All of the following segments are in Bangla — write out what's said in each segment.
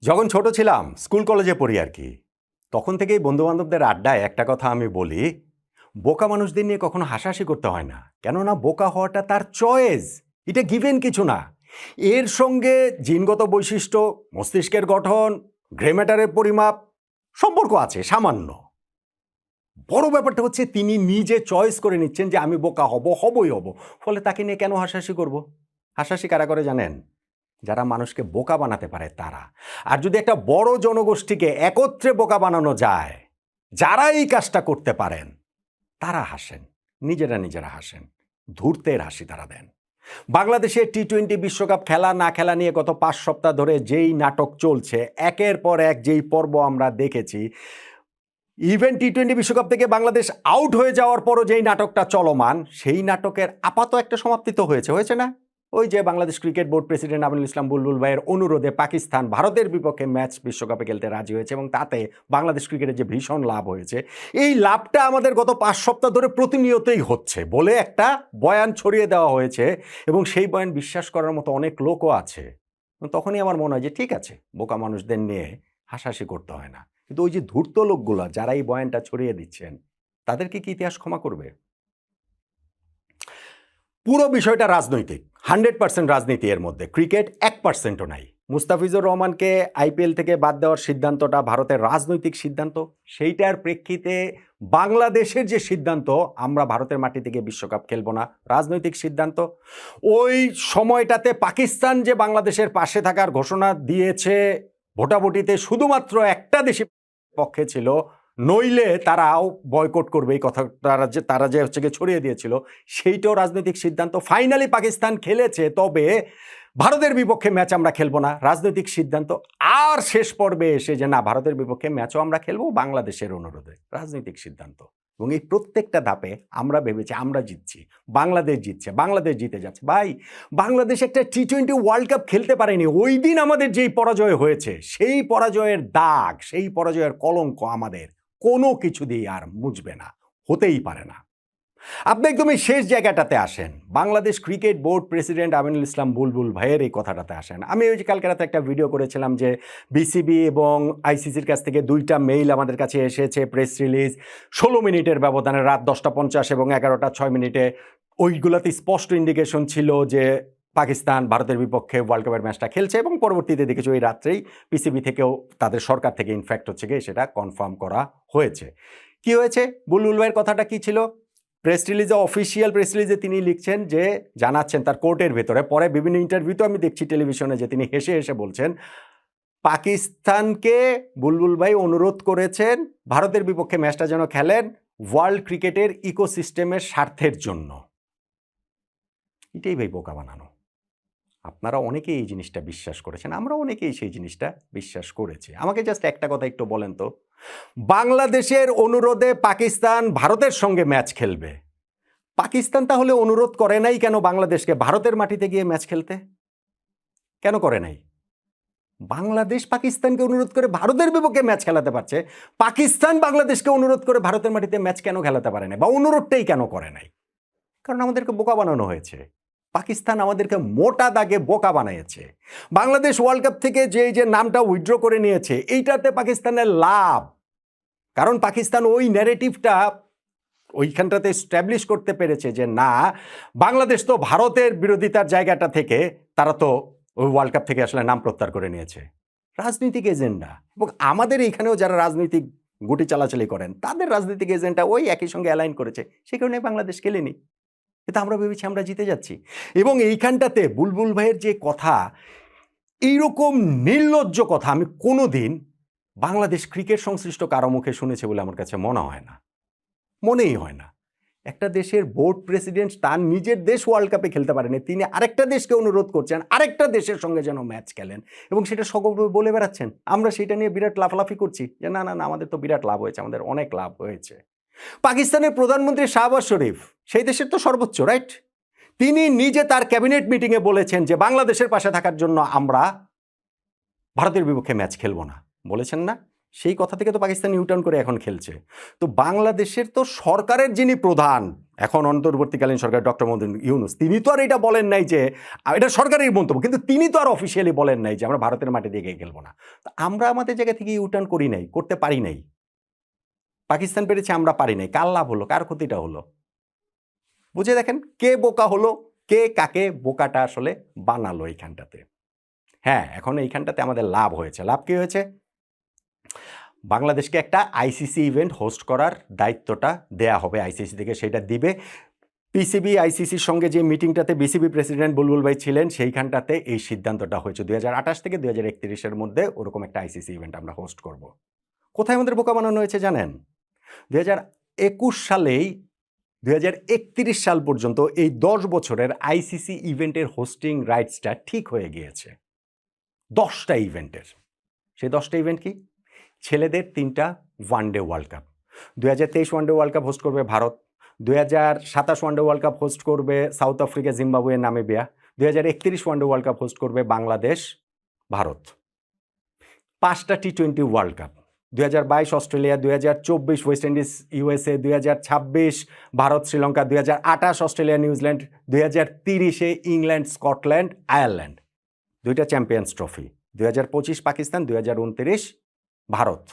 যখন ছোট ছিলাম স্কুল কলেজে পড়ি আর কি, তখন থেকেই বন্ধুবান্ধবদের আড্ডায় একটা কথা আমি বলি, বোকা মানুষদের নিয়ে কখনো হাসাহাসি করতে হয় না, কেননা বোকা হওয়াটা তার চয়েস। এটা গিভেন কিছু না। এর সঙ্গে জিনগত বৈশিষ্ট্য, মস্তিষ্কের গঠন, গ্রে ম্যাটারের পরিমাপ সম্পর্ক আছে সামান্য। বড় ব্যাপারটা হচ্ছে তিনি নিজে চয়েস করে নিচ্ছেন যে আমি বোকা হবই হব। ফলে তাকে নিয়ে কেন হাসাহাসি করব? হাসাহাসি কারা করে জানেন? যারা মানুষকে বোকা বানাতে পারে তারা। আর যদি একটা বড় জনগোষ্ঠীকে একত্রে বোকা বানানো যায়, যারা এই কাজটা করতে পারেন তারা হাসেন, নিজেরা হাসেন, ধূর্তের হাসি তারা দেন। বাংলাদেশের টি-20 বিশ্বকাপ খেলা না খেলা নিয়ে গত 5 সপ্তাহ ধরে যেই নাটক চলছে, একের পর এক যেই পর্ব আমরা দেখেছি, ইভেন টি-20 বিশ্বকাপ থেকে বাংলাদেশ আউট হয়ে যাওয়ার পরও যেই নাটকটা চলমান, সেই নাটকের আপাতত একটা সমাপ্তি তো হয়েছে না? ওই যে Bangladesh cricket board president Aminul Islam Bulbul ভাইয়ের অনুরোধে পাকিস্তান ভারতের বিপক্ষে ম্যাচ বিশ্বকাপে খেলতে রাজি হয়েছে এবং তাতে বাংলাদেশ ক্রিকেটের যে ভীষণ লাভ হয়েছে, এই লাভটা আমাদের গত 5 সপ্তাহ ধরে প্রতিনিয়তই হচ্ছে বলে একটা বয়ান ছড়িয়ে দেওয়া হয়েছে এবং সেই বয়ান বিশ্বাস করার মতো অনেক লোকও আছে। তখনই আমার মনে হয় যে ঠিক আছে, বোকা মানুষদের নিয়ে হাসাহাসি করতে হয় না। কিন্তু ওই যে ধূর্ত লোকগুলো যারা এই বয়ানটা ছড়িয়ে দিচ্ছেন, তাদেরকে কি ইতিহাস ক্ষমা করবে? পুরো বিষয়টা রাজনৈতিক, 100% রাজনীতি এর মধ্যে, ক্রিকেট 1%ও নাই। মুস্তাফিজুর রহমানকে আইপিএল থেকে বাদ দেওয়ার সিদ্ধান্তটা ভারতের রাজনৈতিক সিদ্ধান্ত। সেইটার প্রেক্ষিতে বাংলাদেশের যে সিদ্ধান্ত আমরা ভারতের মাটি থেকে বিশ্বকাপ খেলবো না, রাজনৈতিক সিদ্ধান্ত। ওই সময়টাতে পাকিস্তান যে বাংলাদেশের পাশে থাকার ঘোষণা দিয়েছে, ভোটাভুটিতে শুধুমাত্র একটা দেশের পক্ষে ছিল, নইলে তারাও বয়কট করবে, এই কথা তারা যে হচ্ছে গিয়ে ছড়িয়ে দিয়েছিল, সেইটাও রাজনৈতিক সিদ্ধান্ত। ফাইনালি পাকিস্তান খেলেছে, তবে ভারতের বিপক্ষে ম্যাচ আমরা খেলবো না, রাজনৈতিক সিদ্ধান্ত। আর শেষ পর্বে এসে যে না, ভারতের বিপক্ষে ম্যাচও আমরা খেলবো বাংলাদেশের অনুরোধে, রাজনৈতিক সিদ্ধান্ত। এবং এই প্রত্যেকটা ধাপে আমরা ভেবেছি আমরা জিতছি, বাংলাদেশ জিতছে, বাংলাদেশ জিতে যাচ্ছে। ভাই, বাংলাদেশ একটা টি-20 ওয়ার্ল্ড কাপ খেলতে পারেনি। ওই দিন আমাদের যেই পরাজয় হয়েছে, সেই পরাজয়ের দাগ, সেই পরাজয়ের কলঙ্ক আমাদের কোনো কিছু দিয়ে আর মুছবে না, হতেই পারে না। আপনি একদম এই শেষ জায়গাটাতে আসেন, Bangladesh cricket board president Aminul Islam Bulbul ভাইয়ের এই কথাটাতে আসেন। আমি ওই যে কালকে রাতে একটা ভিডিও করেছিলাম যে বিসিবি এবং আইসিসির কাছ থেকে 2টা মেইল আমাদের কাছে এসেছে, প্রেস রিলিজ, 16 মিনিটের ব্যবধানে, রাত 10:50 এবং 11:06 ওইগুলোতে স্পষ্ট ইন্ডিকেশন ছিল যে পাকিস্তান ভারতের বিপক্ষে ওয়ার্ল্ড কাপের ম্যাচটা খেলছে এবং পরবর্তীতে দেখেছি ওই রাত্রেই পিসিবি থেকেও, তাদের সরকার থেকে ইনফ্যাক্ট হচ্ছে গিয়ে সেটা কনফার্ম করা হয়েছে। কি হয়েছে? বুলবুল ভাইয়ের কথাটা কি ছিল? প্রেস রিলিজে, অফিসিয়াল প্রেস রিলিজে তিনি লিখছেন যে, জানাচ্ছেন তার কোর্টের ভেতরে, পরে বিভিন্ন ইন্টারভিউতে আমি দেখছি টেলিভিশনে যে তিনি হেসে হেসে বলছেন, পাকিস্তানকে বুলবুল ভাই অনুরোধ করেছেন ভারতের বিপক্ষে ম্যাচটা যেন খেলেন ওয়ার্ল্ড ক্রিকেটের ইকোসিস্টেমের স্বার্থের জন্য। এটাই ভাই বোকা বানানো। আপনারা অনেকেই এই জিনিসটা বিশ্বাস করেছেন, আমরা অনেকেই সেই জিনিসটা বিশ্বাস করেছি। আমাকে জাস্ট একটা কথা একটু বলেন তো, বাংলাদেশের অনুরোধে পাকিস্তান ভারতের সঙ্গে ম্যাচ খেলবে, পাকিস্তান তাহলে অনুরোধ করে নাই কেন বাংলাদেশকে ভারতের মাটিতে গিয়ে ম্যাচ খেলতে? কেন করে নাই? বাংলাদেশ পাকিস্তানকে অনুরোধ করে ভারতের বিপক্ষে ম্যাচ খেলাতে পারছে, পাকিস্তান বাংলাদেশকে অনুরোধ করে ভারতের মাটিতে ম্যাচ কেন খেলাতে পারে না, বা অনুরোধটাই কেন করে নাই? কারণ আমাদেরকে বোকা বানানো হয়েছে। পাকিস্তান আমাদেরকে মোটা দাগে বোকা বানিয়েছে। বাংলাদেশ ওয়ার্ল্ড কাপ থেকে যে নামটা উইথড্র করে নিয়েছে, এইটাতে পাকিস্তানের লাভ। কারণ পাকিস্তান ওই ন্যারেটিভটা ওইখানটাতে এস্টাবলিশ করতে পেরেছে যে না, বাংলাদেশ তো ভারতের বিরোধিতার জায়গাটা থেকে তারা তো ওই ওয়ার্ল্ড কাপ থেকে আসলে নাম প্রত্যাহার করে নিয়েছে। রাজনৈতিক এজেন্ডা। এবং আমাদের এইখানেও যারা রাজনৈতিক গুটি চালাচালি করেন, তাদের রাজনৈতিক এজেন্ডা ওই একই সঙ্গে অ্যালাইন করেছে, সে কারণে বাংলাদেশ খেলেনি। কিন্তু আমরা ভেবেছি আমরা জিতে যাচ্ছি। এবং এইখানটাতে বুলবুল ভাইয়ের যে কথা, এইরকম নির্লজ্জ কথা আমি কোনোদিন বাংলাদেশ ক্রিকেট সংশ্লিষ্ট কারো মুখে শুনেছে বলে আমার কাছে মনে হয় না, মনেই হয় না। একটা দেশের বোর্ড প্রেসিডেন্ট তার নিজের দেশ ওয়ার্ল্ড কাপে খেলতে পারেনি, তিনি আরেকটা দেশকে অনুরোধ করছেন আরেকটা দেশের সঙ্গে যেন ম্যাচ খেলেন, এবং সেটা সকলভাবে বলে বেড়াচ্ছেন। আমরা সেটা নিয়ে বিরাট লাফালাফি করছি যে না না না, আমাদের তো বিরাট লাভ হয়েছে, আমাদের অনেক লাভ হয়েছে। পাকিস্তানের প্রধানমন্ত্রী শাহবাজ শরীফ, সেই দেশের তো সর্বোচ্চ, রাইট? তিনি নিজে তার ক্যাবিনেট মিটিংয়ে বলেছেন যে বাংলাদেশের পাশে থাকার জন্য আমরা ভারতের বিপক্ষে ম্যাচ খেলবো না, বলেছেন না? সেই কথা থেকে তো পাকিস্তান ইউটার্ন করে এখন খেলছে। তো বাংলাদেশের তো সরকারের যিনি প্রধান এখন অন্তর্বর্তীকালীন সরকার ডক্টর মোহাম্মদ ইউনূস, তিনি তো আর এটা বলেন নাই যে, এটা সরকারের মন্তব্য, কিন্তু তিনি তো আর অফিসিয়ালি বলেন নাই যে আমরা ভারতের মাটি দিয়ে গিয়ে খেলবো না। তো আমরা আমাদের জায়গা থেকে ইউটার্ন করি নাই, করতে পারি নাই। পাকিস্তান পেরেছে, আমরা পারি নাই। কার লাভ হলো, কার ক্ষতিটা হলো? বুঝে দেখেন কে বোকা হলো, কে কাকে বোকাটা আসলে বানালো এইখানটাতে। হ্যাঁ, এখন এইখানটাতে আমাদের লাভ হয়েছে। লাভ কি হয়েছে? বাংলাদেশকে একটা আইসিসি ইভেন্ট হোস্ট করার দায়িত্বটা দেয়া হবে আইসিসি থেকে, সেটা দিবে। পিসিবি আইসিসির সঙ্গে যে মিটিংটাতে বিসিবি প্রেসিডেন্ট বুলবুল ভাই ছিলেন, সেইখানটাতে এই সিদ্ধান্তটা হয়েছে 2028 থেকে 2031-এর মধ্যে ওরকম একটা আইসিসি ইভেন্ট আমরা হোস্ট করব। কোথায় আমাদের বোকা বানানো হয়েছে জানেন? 2021 সালেই 2031 সাল পর্যন্ত এই 10 বছরের আইসিসি ইভেন্টের হোস্টিং রাইটসটা ঠিক হয়ে গিয়েছে 10টা ইভেন্টের। সেই 10টা ইভেন্ট কি? ছেলেদের 3টা one day world cup, 2023 one day world cup host করবে Bharat, 2027 one day world cup host করবে South Africa, Zimbabwe, Namibia, 2031 one day world cup host করবে বাংলাদেশ, ভারত। 5টা টি-20 world cup, 2022 Australia, 2024 West Indies USA, 2026 Bharat Sri Lanka, 2028 Australia New Zealand, 2030 England Scotland Ireland, 2টা চ্যাম্পিয়ন্স ট্রফি, 2025 পাকিস্তান, 2029 ভারত।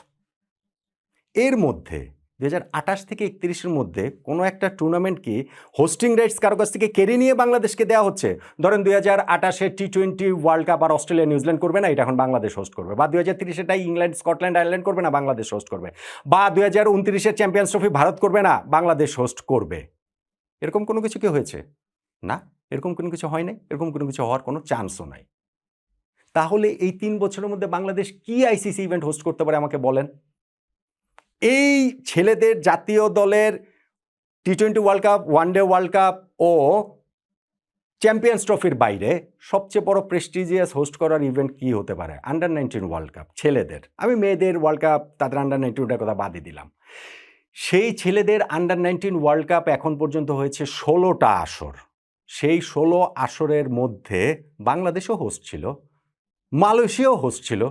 এর মধ্যে 2028 থেকে 31-এর মধ্যে কোনো একটা টুর্নামেন্ট কি হোস্টিং রাইটস কারো কাছ থেকে কেড়ে নিয়ে বাংলাদেশকে দেওয়া হচ্ছে? ধরেন 2028-এর টি-20 ওয়ার্ল্ড কাপ আর অস্ট্রেলিয়া নিউজিল্যান্ড করবে না, এটা এখন বাংলাদেশ হোস্ট করবে। বা 2030-এটাই ইংল্যান্ড স্কটল্যান্ড আয়ারল্যান্ড করবে না, বাংলাদেশ হোস্ট করবে। বা 2029-এর চ্যাম্পিয়ন্স ট্রফি ভারত করবে না, বাংলাদেশ হোস্ট করবে। এরকম কোনো কিছু কি হয়েছে? না, এরকম কোনো কিছু হয় নাই, এরকম কোনো কিছু হওয়ার কোনো চান্সও নাই। তাহলে এই 3 বছরের মধ্যে বাংলাদেশ কি আইসিসি ইভেন্ট হোস্ট করতে পারে আমাকে বলেন? এই ছেলেদের জাতীয় দলের টি-20 world cup, one day world cup ও চ্যাম্পিয়ন্স ট্রফির বাইরে সবচেয়ে বড় প্রেস্টিজিয়াস হোস্ট করার ইভেন্ট কি হতে পারে? আন্ডার-19 ওয়ার্ল্ড কাপ ছেলেদের। আমি মেয়েদের ওয়ার্ল্ড কাপ, তাদের আন্ডার-19টার কথা বাদই দিলাম। সেই ছেলেদের আন্ডার-19 ওয়ার্ল্ড কাপ এখন পর্যন্ত হয়েছে 16টা আসর। সেই 16 আসরের মধ্যে বাংলাদেশও হোস্ট ছিল, মালয়েশিয়াও হোস্ট ছিল।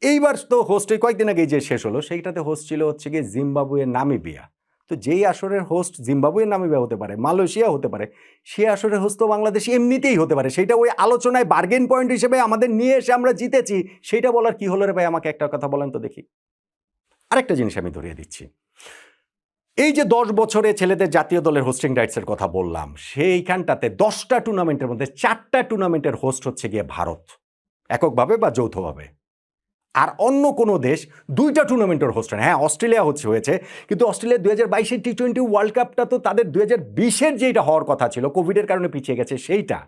এইবার তো হোস্ট কয়েকদিন আগেই যে শেষ হলো, সেইটাতে হোস্ট ছিল হচ্ছে গিয়ে জিম্বাবুয়ে, নামিবিয়া। তো যেই আসরের হোস্ট জিম্বাবুয়ে, নামিবিয়া হতে পারে, মালয়েশিয়া হতে পারে, সেই আসরের হোস্ট তো বাংলাদেশ এমনিতেই হতে পারে। সেইটা ওই আলোচনায় বার্গেন পয়েন্ট হিসেবে আমাদের নিয়ে এসে আমরা জিতেছি, সেইটা বলার কি হলো রে ভাই? আমাকে একটা কথা বলেন তো দেখি। আরেকটা জিনিস আমি ধরিয়ে দিচ্ছি। এই যে 10 বছরে ছেলেদের জাতীয় দলের হোস্টিং রাইটসের কথা বললাম, সেইখানটাতে 10টা টুর্নামেন্টের মধ্যে 4টা টুর্নামেন্টের হোস্ট হচ্ছে গিয়ে ভারত, এককভাবে বা যৌথভাবে। আর অন্য কোনো দেশ 2টা টুর্নামেন্টের হোস্ট হয়। হ্যাঁ, অস্ট্রেলিয়া হয়েছে, কিন্তু অস্ট্রেলিয়া 2022-এর টি-20 ওয়ার্ল্ড কাপটা তো তাদের 2020-এর যেটা হওয়ার কথা ছিল, কোভিডের কারণে পিছিয়ে গেছে সেইটা।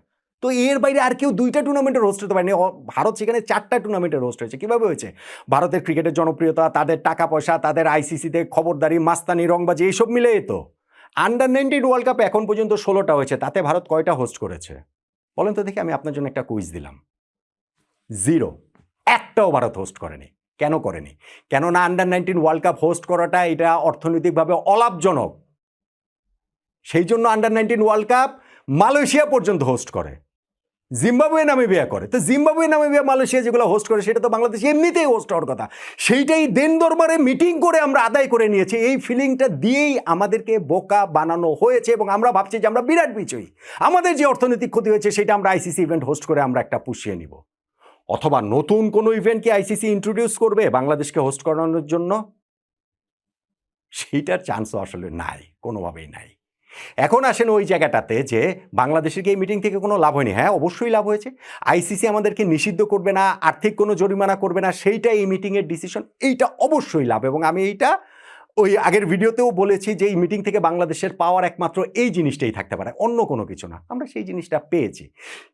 তো এর বাইরে আর কেউ 2টা টুর্নামেন্টের হোস্ট হতে পারেনি। ভারত সেখানে 4টা টুর্নামেন্টের হোস্ট হয়েছে। কীভাবে হয়েছে? ভারতের ক্রিকেটের জনপ্রিয়তা, তাদের টাকা পয়সা, তাদের আইসিসিতে খবরদারি, মাস্তানি, রংবাজি, এইসব মিলেই তো। আন্ডার-19 ওয়ার্ল্ড কাপ এখন পর্যন্ত 16টা হয়েছে, তাতে ভারত কয়টা হোস্ট করেছে বলেন তো দেখি? আমি আপনার জন্য একটা কুইজ দিলাম। 0, একটাও ভারত হোস্ট করেনি। কেন করেনি? কেননা আন্ডার-19 ওয়ার্ল্ড কাপ হোস্ট করাটা এটা অর্থনৈতিকভাবে অলাভজনক। সেই জন্য আন্ডার-19 ওয়ার্ল্ড কাপ মালয়েশিয়া পর্যন্ত হোস্ট করে, জিম্বাবুয়ে, নামিবিয়া করে। তো জিম্বাবুয়ে, নামিবিয়া, মালয়েশিয়া যেগুলো হোস্ট করে, সেটা তো বাংলাদেশ এমনিতেই হোস্ট হওয়ার কথা। সেইটাই দেন দরবারে মিটিং করে আমরা আদায় করে নিয়েছি। এই ফিলিংটা দিয়েই আমাদেরকে বোকা বানানো হয়েছে এবং আমরা ভাবছি যে আমরা বিরাট বিজয়ী। আমাদের যে অর্থনৈতিক ক্ষতি হয়েছে সেটা আমরা আইসিসি ইভেন্ট হোস্ট করে আমরা একটা পুষিয়ে নিব। অথবা নতুন কোনো ইভেন্ট কি আইসিসি ইন্ট্রোডিউস করবে বাংলাদেশকে হোস্ট করানোর জন্য? সেইটার চান্সও আসলে নাই, কোনোভাবেই নাই। এখন আসেন ওই জায়গাটাতে যে বাংলাদেশের কি এই মিটিং থেকে কোনো লাভ হয়নি? হ্যাঁ, অবশ্যই লাভ হয়েছে। আইসিসি আমাদেরকে নিষিদ্ধ করবে না, আর্থিক কোনো জরিমানা করবে না, সেইটা এই মিটিংয়ের ডিসিশন, এইটা অবশ্যই লাভ। এবং আমি এইটা ওই আগের ভিডিওতেও বলেছি যে এই মিটিং থেকে বাংলাদেশের পাওয়ার একমাত্র এই জিনিসটাই থাকতে পারে, অন্য কোনো কিছু না। আমরা সেই জিনিসটা পেয়েছি।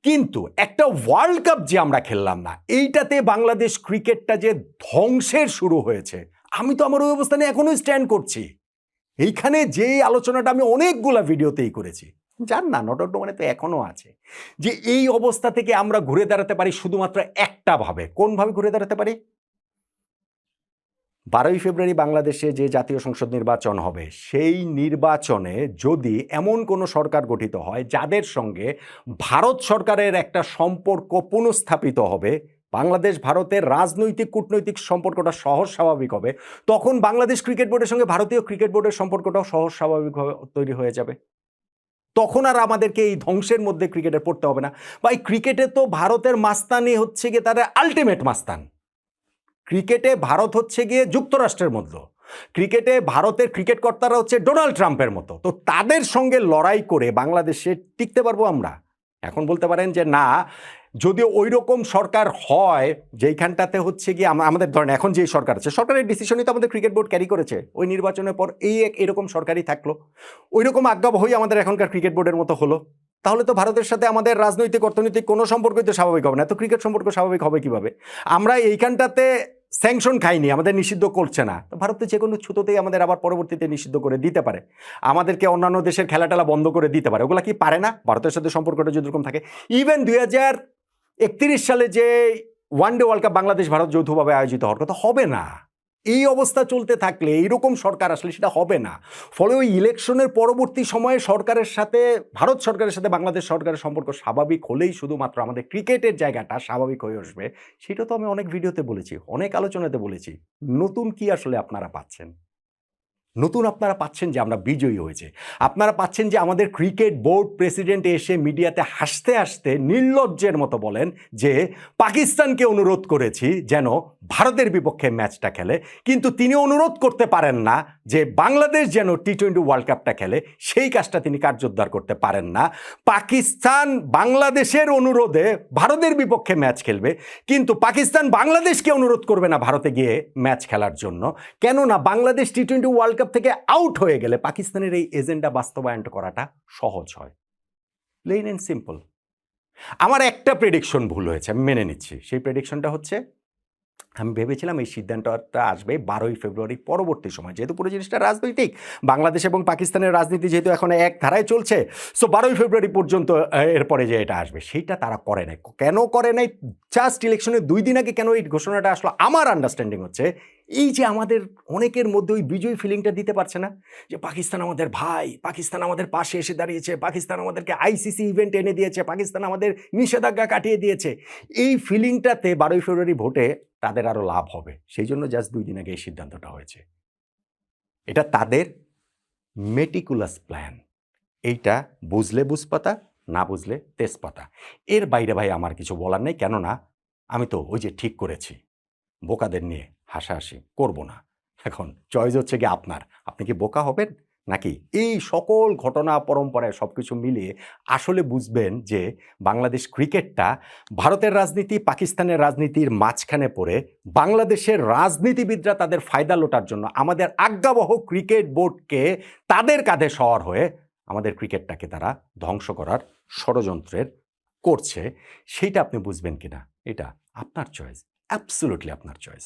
কিন্তু একটা ওয়ার্ল্ড কাপ যে আমরা খেললাম না, এইটাতে বাংলাদেশ ক্রিকেটটা যে ধ্বংসের শুরু হয়েছে, আমি তো আমার ওই অবস্থানে এখনো স্ট্যান্ড করছি। এইখানে যেই আলোচনাটা আমি অনেকগুলা ভিডিওতেই করেছি, যার না নটক মানে তো এখনো আছে, যে এই অবস্থা থেকে আমরা ঘুরে দাঁড়াতে পারি শুধুমাত্র একটা ভাবে। কোনভাবে ঘুরে দাঁড়াতে পারি? 12ই ফেব্রুয়ারি বাংলাদেশে যে জাতীয় সংসদ নির্বাচন হবে, সেই নির্বাচনে যদি এমন কোনো সরকার গঠিত হয় যাদের সঙ্গে ভারত সরকারের একটা সম্পর্ক পুনঃস্থাপিত হবে, বাংলাদেশ ভারতের রাজনৈতিক কূটনৈতিক সম্পর্কটা সহজ স্বাভাবিক হবে, তখন বাংলাদেশ ক্রিকেট বোর্ডের সঙ্গে ভারতীয় ক্রিকেট বোর্ডের সম্পর্কটাও সহজ স্বাভাবিকভাবে তৈরি হয়ে যাবে। তখন আর আমাদেরকে এই ধ্বংসের মধ্যে ক্রিকেটে পড়তে হবে না। বা এই ক্রিকেটে তো ভারতের মাস্তানি হচ্ছে গিয়ে তাদের আলটিমেট মাস্তান। ক্রিকেটে ভারত হচ্ছে গিয়ে যুক্তরাষ্ট্রের মতো, ক্রিকেটে ভারতের ক্রিকেট কর্তারা হচ্ছে ডোনাল্ড ট্রাম্পের মতো। তো তাদের সঙ্গে লড়াই করে বাংলাদেশে টিকতে পারবো আমরা? এখন বলতে পারেন যে না, যদি ওই রকম সরকার হয় যেইখানটাতে হচ্ছে গিয়ে আমাদের ধরেন এখন যে সরকার আছে, সরকারের ডিসিশনই তো আমাদের ক্রিকেট বোর্ড ক্যারি করেছে, ওই নির্বাচনের পর এরকম সরকারই থাকলো, ওই রকম আজ্ঞাবহই আমাদের এখনকার ক্রিকেট বোর্ডের মতো হলো, তাহলে তো ভারতের সাথে আমাদের রাজনৈতিক অর্থনৈতিক কোনো সম্পর্কই তো স্বাভাবিক হবে না। তো ক্রিকেট সম্পর্ক স্বাভাবিক হবে কিভাবে? আমরা এইখানটাতে স্যাংশন খাইনি, আমাদের নিষিদ্ধ করছে না, তো ভারত যে কোনো ছুতোতেই আমাদের আবার পরবর্তীতে নিষিদ্ধ করে দিতে পারে, আমাদেরকে অন্যান্য দেশের খেলাটেলা বন্ধ করে দিতে পারে। ওগুলা কি পারে না? ভারতের সাথে সম্পর্কটা যদি এরকম থাকে, ইভেন 2031 সালে যে one day world cup Bangladesh Bharat যৌথভাবে আয়োজিত হওয়ার কথা, হবে না। এই অবস্থা চলতে থাকলে, এইরকম সরকার আসলে সেটা হবে না। ফলে ওই ইলেকশনের পরবর্তী সময়ে সরকারের সাথে, ভারত সরকারের সাথে বাংলাদেশ সরকারের সম্পর্ক স্বাভাবিক হলেই শুধুমাত্র আমাদের ক্রিকেটের জায়গাটা স্বাভাবিক হয়ে আসবে। সেটা তো আমি অনেক ভিডিওতে বলেছি, অনেক আলোচনাতে বলেছি। নতুন কি আসলে আপনারা পাচ্ছেন? নতুন আপনারা পাচ্ছেন যে আমরা বিজয়ী হয়েছে, আপনারা পাচ্ছেন যে আমাদের ক্রিকেট বোর্ড প্রেসিডেন্ট এসে মিডিয়াতে হাসতে হাসতে নির্লজ্জের মতো বলেন যে পাকিস্তানকে অনুরোধ করেছি যেন ভারতের বিপক্ষে ম্যাচটা খেলে, কিন্তু তিনি অনুরোধ করতে পারেন না যে বাংলাদেশ যেন টি-20 ওয়ার্ল্ড কাপটা খেলে, সেই কাজটা তিনি কার্যোদ্ধার করতে পারেন না। পাকিস্তান বাংলাদেশের অনুরোধে ভারতের বিপক্ষে ম্যাচ খেলবে, কিন্তু পাকিস্তান বাংলাদেশকে অনুরোধ করবে না ভারতে গিয়ে ম্যাচ খেলার জন্য। কেননা বাংলাদেশ টি-20 ওয়ার্ল্ড কাপ থেকে আউট হয়ে গেলে পাকিস্তানের এই এজেন্ডা বাস্তবায়ন করাটা সহজ হয়। Plain and simple. আমার একটা প্রেডিকশন ভুল হয়েছে, আমি মেনে নিচ্ছি। সেই প্রেডিকশনটা হচ্ছে, আমি ভেবেছিলাম এই সিদ্ধান্তটা আসবে 12ই ফেব্রুয়ারি পরবর্তী সময়, যেহেতু পুরো জিনিসটা রাজনৈতিক, বাংলাদেশ এবং পাকিস্তানের রাজনীতি যেহেতু এখন এক ধারায় চলছে, সো 12ই ফেব্রুয়ারি পর্যন্ত এরপরে যে এটা আসবে সেইটা তারা করে নাই। কেন করে নাই? জাস্ট ইলেকশনের 2 দিন আগে কেন এই ঘোষণাটা আসলো? আমার আন্ডারস্ট্যান্ডিং হচ্ছে এই যে আমাদের অনেকের মধ্যে ওই বিজয়ী ফিলিংটা দিতে পারছে না, যে পাকিস্তান আমাদের ভাই, পাকিস্তান আমাদের পাশে এসে দাঁড়িয়েছে, পাকিস্তান আমাদেরকে আইসিসি ইভেন্ট এনে দিয়েছে, পাকিস্তান আমাদের নিষেধাজ্ঞা কাটিয়ে দিয়েছে। এই ফিলিংটাতে 12ই ফেব্রুয়ারি ভোটে তাদের আরও লাভ হবে, সেই জন্য জাস্ট 2 দিন আগে এই সিদ্ধান্তটা হয়েছে। এটা তাদের মেটিকুলাস প্ল্যান। এইটা বুঝলে বুঝপাতা, না বুঝলে তেজপাতা। এর বাইরে ভাই আমার কিছু বলার নেই, কেননা আমি তো ওই যে ঠিক করেছি, বোকাদের নিয়ে হাসাহাসি করব না। এখন চয়েস হচ্ছে কি আপনার, আপনি কি বোকা হবেন, নাকি এই সকল ঘটনা পরম্পরায় সব কিছু মিলিয়ে আসলে বুঝবেন যে বাংলাদেশ ক্রিকেটটা ভারতের রাজনীতি, পাকিস্তানের রাজনীতির মাঝখানে পড়ে বাংলাদেশের রাজনীতিবিদরা তাদের ফায়দা লোটার জন্য আমাদের আজ্ঞাবহ ক্রিকেট বোর্ডকে তাদের কাঁধে সওয়ার হয়ে আমাদের ক্রিকেটটাকে তারা ধ্বংস করার ষড়যন্ত্রের করছে। সেইটা আপনি বুঝবেন কিনা, এটা আপনার চয়েস, অ্যাবসলিউটলি আপনার চয়েস।